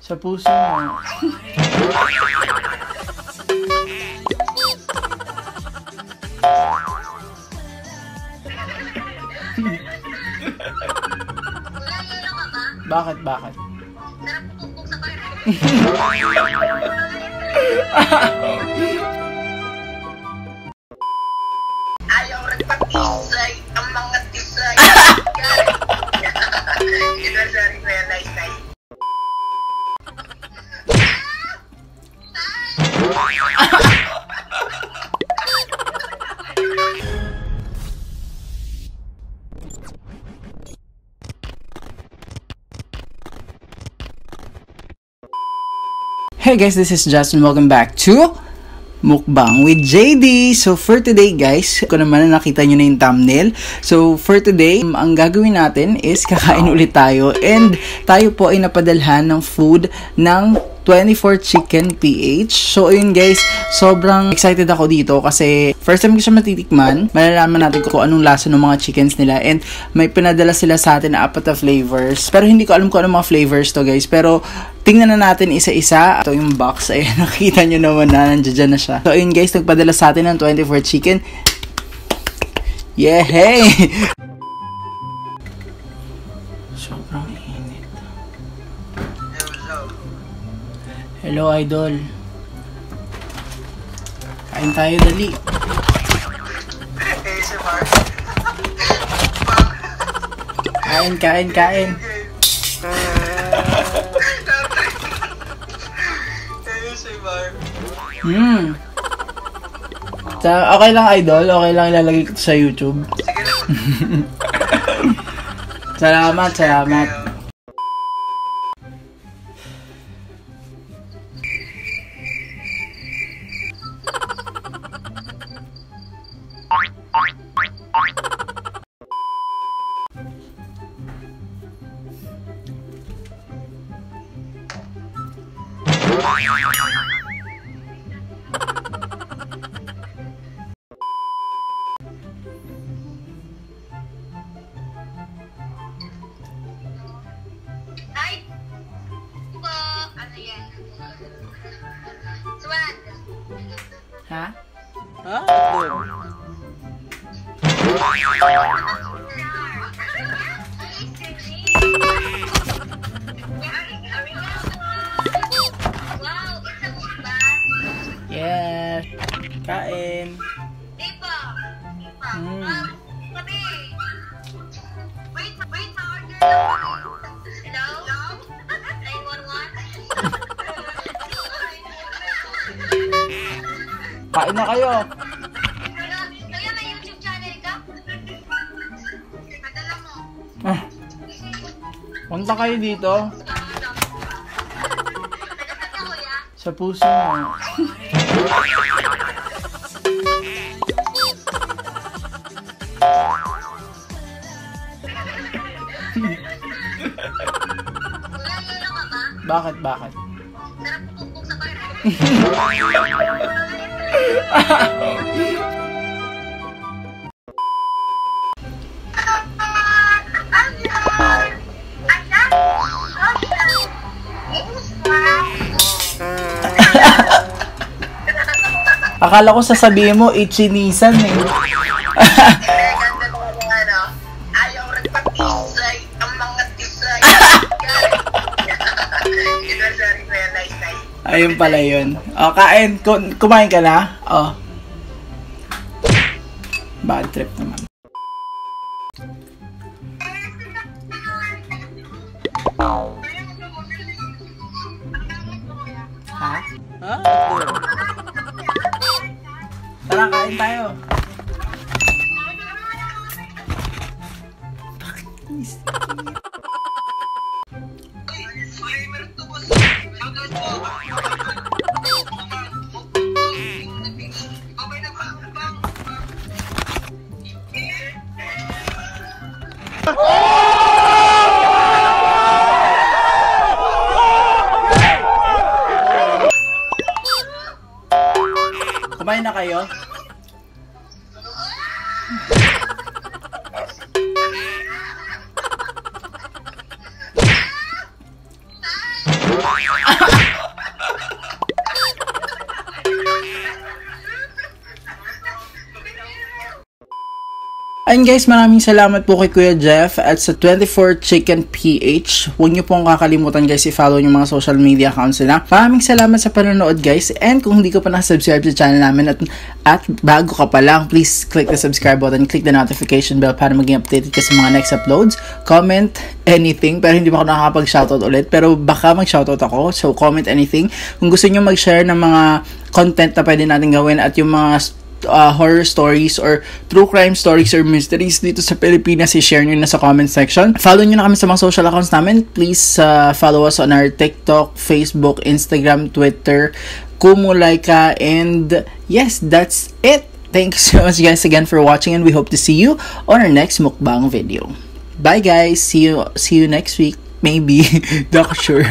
Sa puso mo. Bakit? Sarap pupumpok sa pare. Ayaw rin patisay ang mga tisay. Ito sa realize na Hey guys, this is Justin. Welcome back to Mukbang with JD. So for today guys, kung naman na nakita nyo na yung thumbnail. So for today, ang gagawin natin is kakain ulit tayo. And tayo po ay napadalhan ng food ng 24 Chicken PH. So ayun guys, sobrang excited ako dito kasi first time ko siya matitikman. Malalaman natin kung anong lasa ng mga chickens nila. And may pinadala sila sa atin na apat na flavors. Pero hindi ko alam kung anong mga flavors to guys. Pero tingnan na natin isa-isa. Ito yung box. Ayan, nakita nyo naman na nandiyan na siya. So ayun guys, nagpadala sa atin ng 24 chicken. Yeah, hey! Sobrang init. Hello, idol. Kain tayo, dali. Kain. Okay lang, idol. Okay lang, ilalagay ko sa YouTube. Salamat. Ay! Po! Ano yan? Swag! Ha? Wow! It's a mukbang! Yes. Kain. Diba? Sabi! Wait, ma-order Hello? 911? Kain na kayo. Kaya may YouTube channel ka? Padala mo. Punta kayo dito. Tagasat ka kuya? Sa puso mo. Kuya, yelo ka ba? Bakit? Sarap pupumpok sa pare. Akala ko sasabihin mo, ichinisan eh. Ganda mo ano, ayaw rin patisay ang mga tisay. Ito sa realize na Ayun pala yun. O, kain. Kumain ka na? O. Bad trip naman. Ha? Tara, kain tayo. Kumain na kayo? And guys, maraming salamat po kay Kuya Jeff at sa 24 Chicken PH. Huwag niyo pong kakalimutan guys i-follow yung mga social media accounts nila. Maraming salamat sa panonood guys. And kung hindi ka pa nakasubscribe sa channel namin at bago ka pa lang, please click the subscribe button, click the notification bell para maging updated ka sa mga next uploads. Comment anything, pero hindi pa ako nakakapag-shoutout ulit. Pero baka mag-shoutout ako, so comment anything. Kung gusto niyo mag-share ng mga content na pwede natin gawin at yung mga horror stories or true crime stories or mysteries dito sa Pilipinas, i-share nyo na sa comment section. Follow nyo na kami sa mga social accounts namin. Please follow us on our TikTok, Facebook, Instagram, Twitter, Kumu Laika, and yes, that's it. Thank you so much guys again for watching, and we hope to see you on our next mukbang video. Bye guys, see you next week, maybe. Not sure.